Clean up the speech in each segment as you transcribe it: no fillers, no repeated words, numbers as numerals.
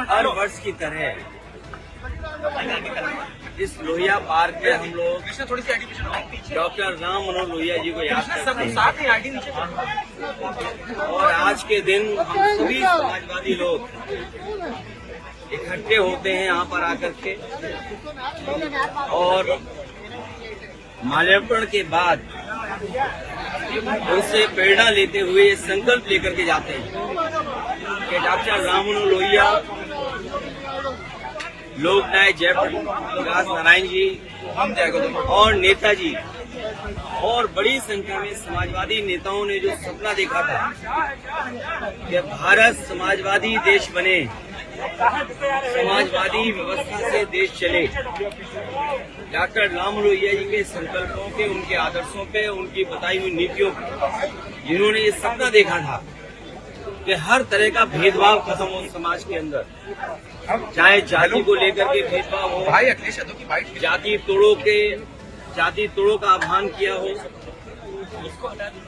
हर वर्ष की तरह इस लोहिया पार्क में हम लोग डॉक्टर राम मनोहर लोहिया जी को याद करते हैं और आज के दिन हम सभी समाजवादी लोग इकट्ठे होते हैं यहाँ पर आकर के और माल्यार्पण के बाद उनसे प्रेरणा लेते हुए ये संकल्प लेकर के जाते हैं कि डॉक्टर राम मनोहर लोहिया, लोकनायक जयप्रकाश नारायण जी और नेताजी और बड़ी संख्या में समाजवादी नेताओं ने जो सपना देखा था कि भारत समाजवादी देश बने, समाजवादी व्यवस्था से देश चले, डॉक्टर राम लोहिया जी के संकल्पों पे, उनके आदर्शों पे, उनकी बताई हुई नीतियों पे, जिन्होंने ये सपना देखा था कि हर तरह का भेदभाव खत्म हो समाज के अंदर, चाहे जाति को लेकर के भेदभाव हो, जाति तोड़ों का आह्वान किया हो,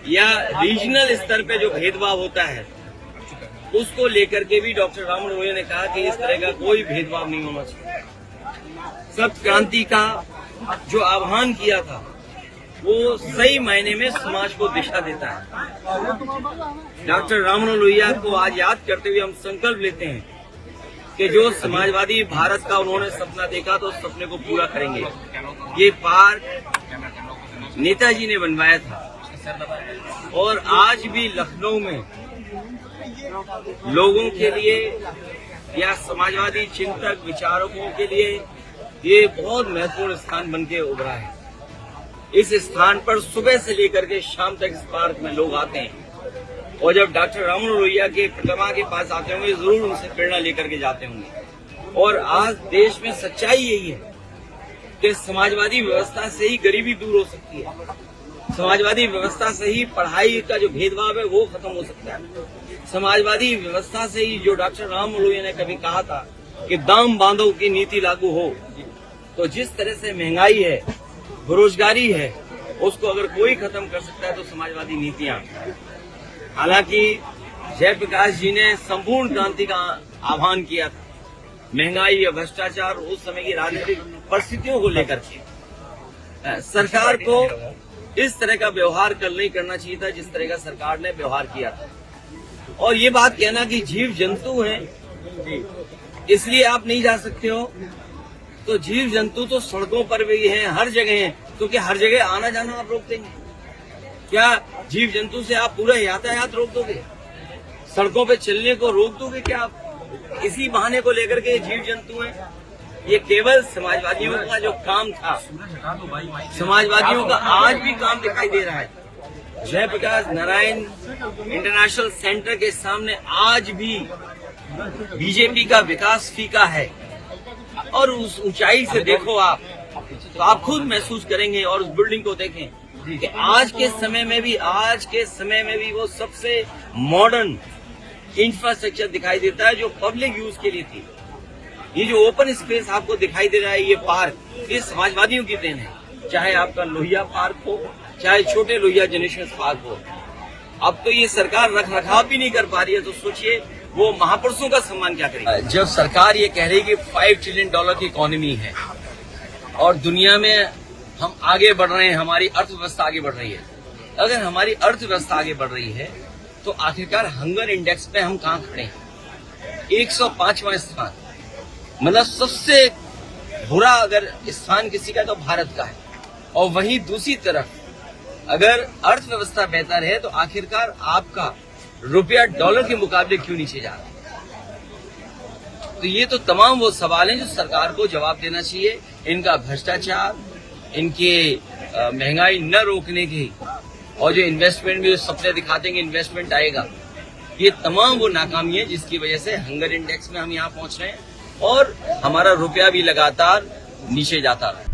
या रीजनल स्तर पे जो भेदभाव होता है उसको लेकर के भी डॉक्टर राम मनोहर लोहिया ने कहा कि इस तरह का कोई भेदभाव नहीं होना चाहिए। सत्य क्रांति का जो आह्वान किया था वो सही मायने में समाज को दिशा देता है। डॉक्टर राम मनोहर लोहिया को आज याद करते हुए हम संकल्प लेते हैं कि जो समाजवादी भारत का उन्होंने सपना देखा तो उस सपने को पूरा करेंगे। ये पार्क नेताजी ने बनवाया था और आज भी लखनऊ में लोगों के लिए या समाजवादी चिंतक विचारकों के लिए ये बहुत महत्वपूर्ण स्थान बन के उभरा है। इस स्थान पर सुबह से लेकर के शाम तक इस पार्क में लोग आते हैं और जब डॉक्टर राम मनोहर लोहिया के प्रतिमा के पास आते होंगे जरूर उनसे प्रेरणा लेकर के जाते होंगे। और आज देश में सच्चाई यही है कि समाजवादी व्यवस्था से ही गरीबी दूर हो सकती है, समाजवादी व्यवस्था से ही पढ़ाई का जो भेदभाव है वो खत्म हो सकता है, समाजवादी व्यवस्था से ही जो डॉक्टर राम मनोहर लोहिया ने कभी कहा था कि दाम बांधो की नीति लागू हो, तो जिस तरह से महंगाई है, बेरोजगारी है, उसको अगर कोई खत्म कर सकता है तो समाजवादी नीतियां। हालांकि जयप्रकाश जी ने संपूर्ण क्रांति का आह्वान किया था, महंगाई या भ्रष्टाचार उस समय की राजनीतिक परिस्थितियों को लेकर के सरकार को इस तरह का व्यवहार नहीं करना चाहिए था जिस तरह का सरकार ने व्यवहार किया था। और ये बात कहना कि जीव जंतु हैं इसलिए आप नहीं जा सकते हो, तो जीव जंतु तो सड़कों पर भी हैं, हर जगह हैं, तो क्या हर जगह आना जाना आप रोक देंगे? क्या जीव जंतु से आप पूरा यातायात रोक दोगे? सड़कों पे चलने को रोक दोगे क्या आप? इसी बहाने को लेकर के जीव जंतु हैं। ये केवल समाजवादियों का जो काम था, समाजवादियों का आज भी काम दिखाई दे रहा है। जयप्रकाश नारायण इंटरनेशनल सेंटर के सामने आज भी बीजेपी का विकास फीका है और उस ऊंचाई से देखो आप तो आप खुद महसूस करेंगे और उस बिल्डिंग को देखें कि आज के समय में भी वो सबसे मॉडर्न इंफ्रास्ट्रक्चर दिखाई देता है जो पब्लिक यूज के लिए थी। ये जो ओपन स्पेस आपको दिखाई दे रहा है, ये पार्क, ये समाजवादियों की देन है, चाहे आपका लोहिया पार्क हो, चाहे छोटे लोहिया जनरेशन पार्क हो। अब तो ये सरकार रख रखाव भी नहीं कर पा रही है, तो सोचिए वो महापुरुषों का सम्मान क्या करेगी। जब सरकार ये कह रही है कि $5 ट्रिलियन की इकोनॉमी है और दुनिया में हम आगे बढ़ रहे हैं, हमारी अर्थव्यवस्था आगे बढ़ रही है, अगर हमारी अर्थव्यवस्था आगे बढ़ रही है तो आखिरकार हंगर इंडेक्स पे हम कहाँ खड़े हैं? 105वां स्थान, मतलब सबसे बुरा अगर स्थान किसी का तो भारत का है। और वहीं दूसरी तरफ अगर अर्थव्यवस्था बेहतर है तो आखिरकार आपका रुपया डॉलर के मुकाबले क्यों नीचे जा रहा है? तो ये तो तमाम वो सवाल हैं जो सरकार को जवाब देना चाहिए। इनका भ्रष्टाचार, इनके महंगाई न रोकने की और जो इन्वेस्टमेंट में जो सपने दिखाते हैं कि इन्वेस्टमेंट आएगा, ये तमाम वो नाकामी है जिसकी वजह से हंगर इंडेक्स में हम यहाँ पहुंच रहे हैं और हमारा रुपया भी लगातार नीचे जाता रहा है।